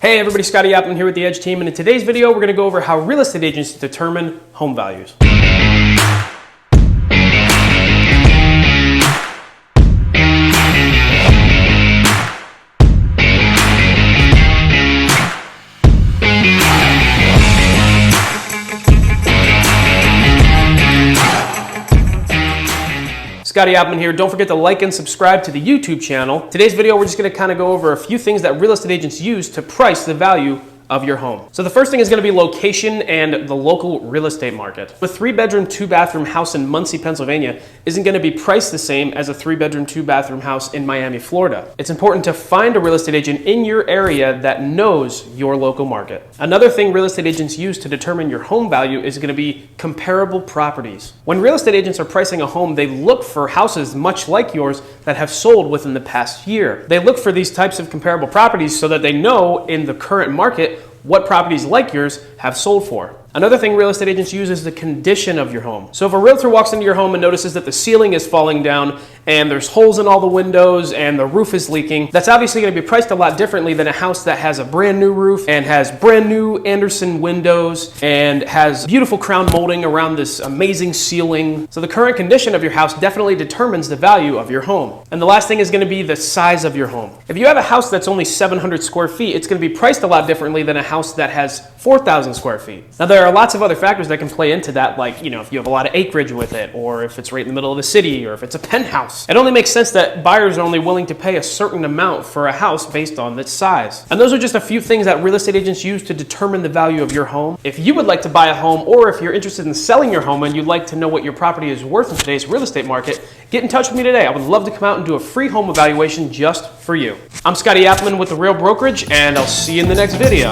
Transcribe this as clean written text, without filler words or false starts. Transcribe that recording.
Hey everybody, Scotty Appleman here with the Edge team, and in today's video we're going to go over how real estate agents determine home values. Scotty Appleman here. Don't forget to like and subscribe to the YouTube channel. Today's video, we're just going to kind of go over a few things that real estate agents use to price the value of your home. So the first thing is going to be location and the local real estate market. A 3-bedroom, 2-bathroom house in Muncie, Pennsylvania isn't going to be priced the same as a 3-bedroom, 2-bathroom house in Miami, Florida. It's important to find a real estate agent in your area that knows your local market. Another thing real estate agents use to determine your home value is going to be comparable properties. When real estate agents are pricing a home, they look for houses much like yours that have sold within the past year. They look for these types of comparable properties so that they know in the current market what properties like yours have sold for. Another thing real estate agents use is the condition of your home. So if a realtor walks into your home and notices that the ceiling is falling down and there's holes in all the windows and the roof is leaking, that's obviously going to be priced a lot differently than a house that has a brand new roof and has brand new Anderson windows and has beautiful crown molding around this amazing ceiling. So the current condition of your house definitely determines the value of your home. And the last thing is going to be the size of your home. If you have a house that's only 700 square feet, it's going to be priced a lot differently than a house that has 4,000 square feet. Now there are lots of other factors that can play into that, like, if you have a lot of acreage with it, or if it's right in the middle of the city, or if it's a penthouse. It only makes sense that buyers are only willing to pay a certain amount for a house based on its size. And those are just a few things that real estate agents use to determine the value of your home. If you would like to buy a home, or if you're interested in selling your home and you'd like to know what your property is worth in today's real estate market, get in touch with me today. I would love to come out and do a free home evaluation just for you. I'm Scotty Appleman with The Real Brokerage, and I'll see you in the next video.